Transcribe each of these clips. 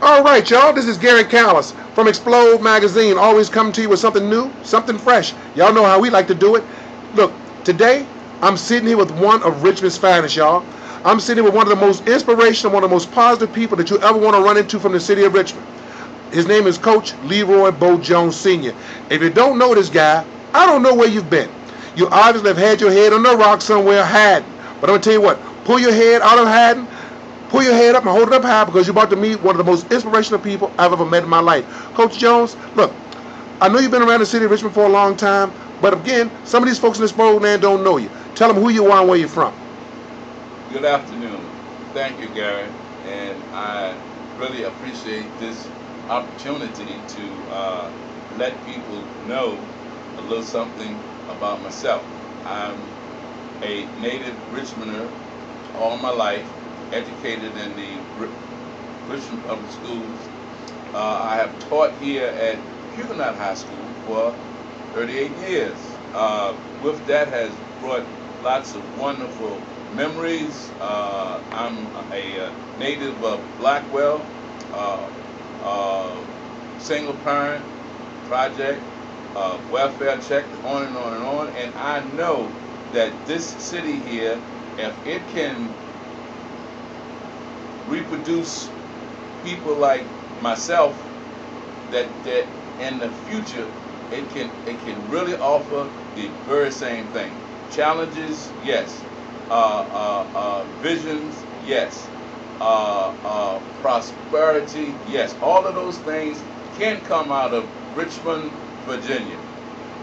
All right, y'all. This is Gary Callis from Explode Magazine. Always coming to you with something new, something fresh. Y'all know how we like to do it. Look, today I'm sitting here with one of Richmond's finest, y'all. I'm sitting here with one of the most inspirational, one of the most positive people that you ever want to run into from the city of Richmond. His name is Coach Leroy Bo Jones Sr. If you don't know this guy, I don't know where you've been. You obviously have had your head on the rock somewhere hiding. But I'm going to tell you what, pull your head out of hiding, pull your head up and hold it up high because you're about to meet one of the most inspirational people I've ever met in my life. Coach Jones, look, I know you've been around the city of Richmond for a long time, but again, some of these folks in this program don't know you. Tell them who you are and where you're from. Good afternoon. Thank you, Gary, and I really appreciate this opportunity to let people know a little something about myself. I'm a native Richmonder all my life, educated in the Richmond Public Schools. I have taught here at Huguenot High School for 38 years. With that has brought lots of wonderful memories. I'm a native of Blackwell, single parent, project, welfare check, on and on and on. And I know that this city here, if it can reproduce people like myself, that in the future it can really offer the very same thing. Challenges, yes. Visions, yes. Prosperity, yes. All of those things can come out of Richmond, Virginia.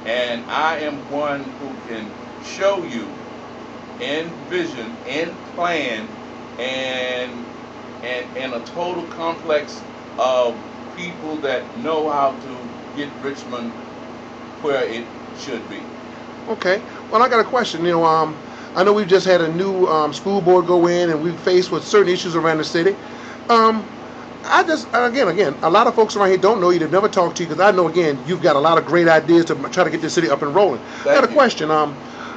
And I am one who can show you in vision, in plan, and a total complex of people that know how to get Richmond where it should be. Okay. Well, I got a question. I know we've just had a new school board go in, and we've faced with certain issues around the city. I just again, a lot of folks around here don't know you. They've never talked to you because I know again you've got a lot of great ideas to try to get this city up and rolling. I got a question.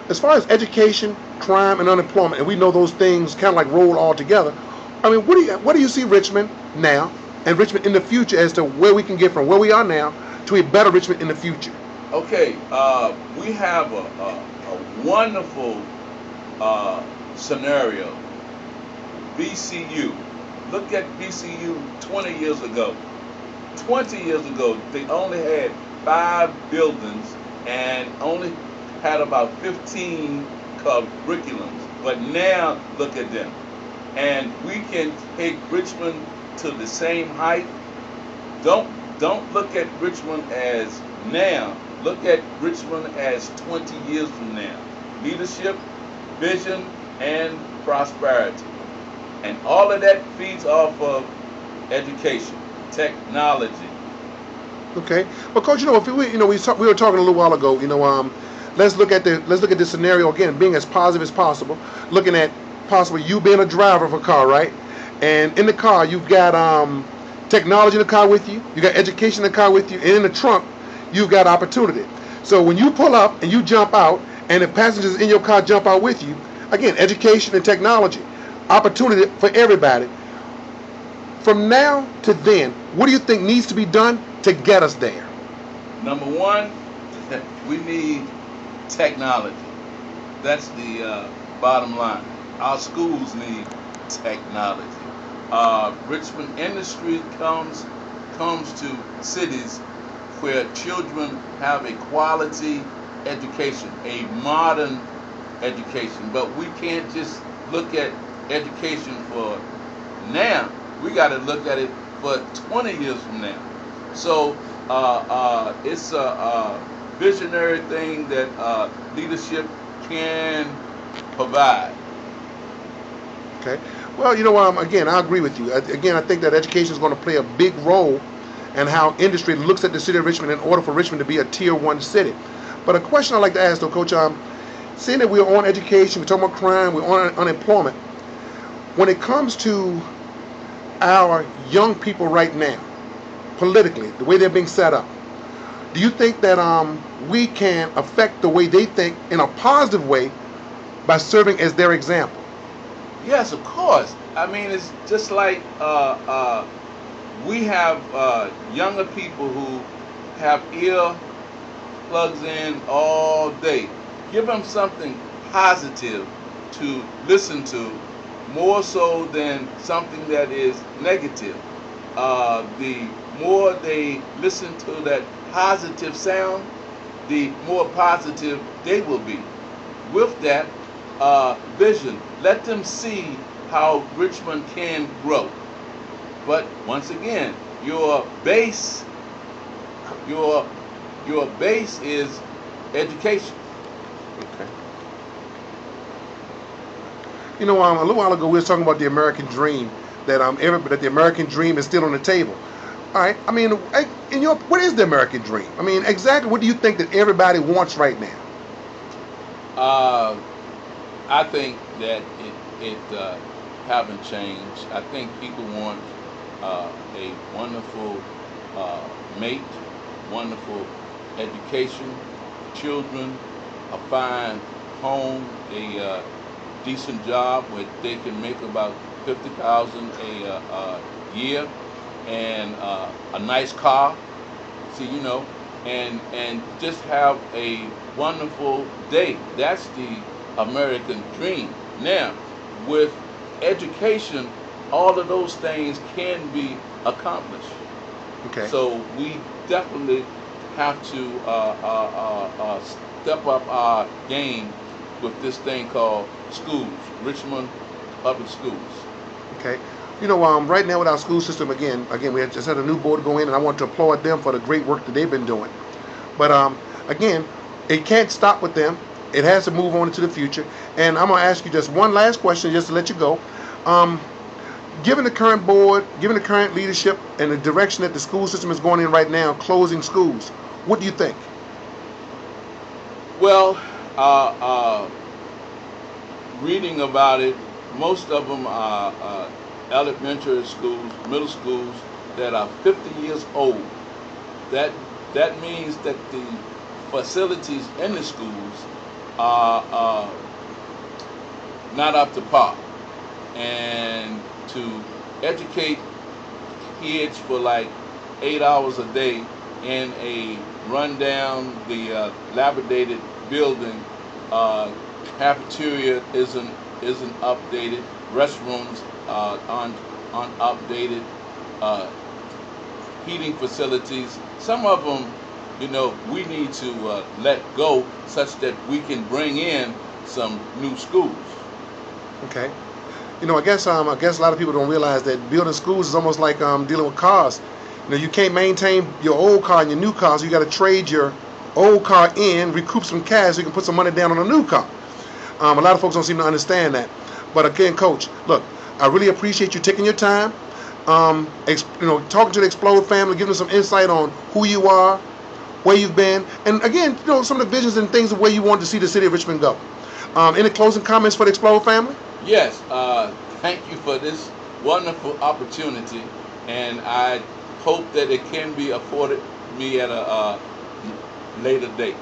As far as education, crime, and unemployment, and we know those things kind of like roll all together. I mean, what do you see Richmond now and Richmond in the future as to where we can get from where we are now to a better Richmond in the future? Okay, we have a wonderful scenario. VCU. Look at VCU 20 years ago. 20 years ago, they only had 5 buildings and only had about 15 curriculums. But now, look at them. And we can take Richmond to the same height. Don't look at Richmond as now. Look at Richmond as 20 years from now. Leadership, vision, and prosperity. And all of that feeds off of education, technology. Okay. Well, Coach, if we were talking a little while ago. Let's look at the scenario again, being as positive as possible. Looking at possibly you being a driver of a car, right? And in the car, you've got technology in the car with you. You got education in the car with you, and in the trunk, you've got opportunity. So when you pull up and you jump out, and the passengers in your car jump out with you, again, education and technology, opportunity for everybody. From now to then, what do you think needs to be done to get us there? Number one, we need technology. That's the bottom line. Our schools need technology. Richmond industry comes to cities where children have a quality education, a modern education. But we can't just look at education for now. We got to look at it for 20 years from now. So it's a visionary thing that leadership can provide. Okay. Well, again, I agree with you. Again, I think that education is going to play a big role in how industry looks at the city of Richmond in order for Richmond to be a tier 1 city. But a question I'd like to ask, though, Coach, seeing that we're on education, we're talking about crime, we're on unemployment, when it comes to our young people right now, politically, the way they're being set up, do you think that we can affect the way they think in a positive way by serving as their example? Yes, of course. I mean, it's just like we have younger people who have ear plugs in all day. Give them something positive to listen to, more so than something that is negative. The more they listen to that positive sound, the more positive they will be. With that vision, let them see how Richmond can grow. But once again, your base is education. Okay. You know, a little while ago we were talking about the American dream, that that the American dream is still on the table. All right. I mean, what is the American dream? I mean, exactly what do you think that everybody wants right now? I think that it haven't changed. I think people want a wonderful mate, wonderful education, children, a fine home, a decent job where they can make about $50,000 a year, and a nice car. See, and just have a wonderful day. That's the American dream. Now, with education, all of those things can be accomplished. Okay. So we definitely have to step up our game with this thing called schools, Richmond Public Schools. Okay. You know, right now with our school system, again, we just had a new board go in, and I want to applaud them for the great work that they've been doing. But again, it can't stop with them. It has to move on into the future. And I'm gonna ask you just one last question, just to let you go. Given the current board, given the current leadership, and the direction that the school system is going in right now, closing schools, what do you think? Well, reading about it, most of them are elementary schools, middle schools that are 50 years old. That means that the facilities in the schools are not up to par. And to educate kids for like 8 hours a day in a rundown, dilapidated building, cafeteria isn't updated, restrooms aren't updated, heating facilities. Some of them, we need to let go such that we can bring in some new schools. Okay. I guess a lot of people don't realize that building schools is almost like dealing with cars. You can't maintain your old car and your new car, so you got to trade your old car in, recoup some cash, so you can put some money down on a new car. A lot of folks don't seem to understand that. But again, Coach, look, I really appreciate you taking your time, talking to the Explode family, giving them some insight on who you are, where you've been, and again, some of the visions and things of where you want to see the city of Richmond go. Any closing comments for the Explode family? Yes, thank you for this wonderful opportunity, and I hope that it can be afforded me at a later date.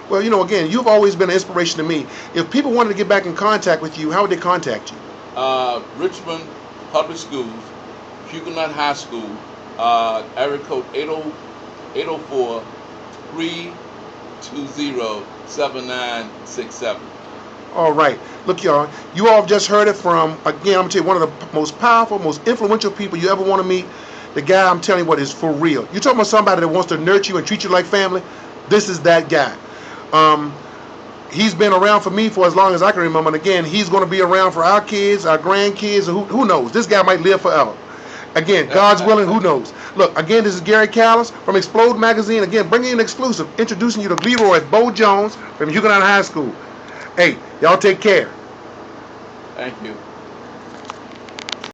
Well, again, you've always been an inspiration to me. If people wanted to get back in contact with you, how would they contact you? Richmond Public Schools, Huguenot High School, area code 803-220-7967. All right. Look, y'all, you all have just heard it from, again, I'm going to tell you, one of the most powerful, most influential people you ever want to meet. The guy, I'm telling you what, is for real. You're talking about somebody that wants to nurture you and treat you like family. This is that guy. He's been around for me for as long as I can remember. And again, he's going to be around for our kids, our grandkids, who knows? This guy might live forever. Again, God's willing, who knows? Look, again, this is Gary Callis from Explode Magazine. Again, bringing you an exclusive, introducing you to Leroy Bo Jones from Huguenot High School. Hey, y'all take care. Thank you.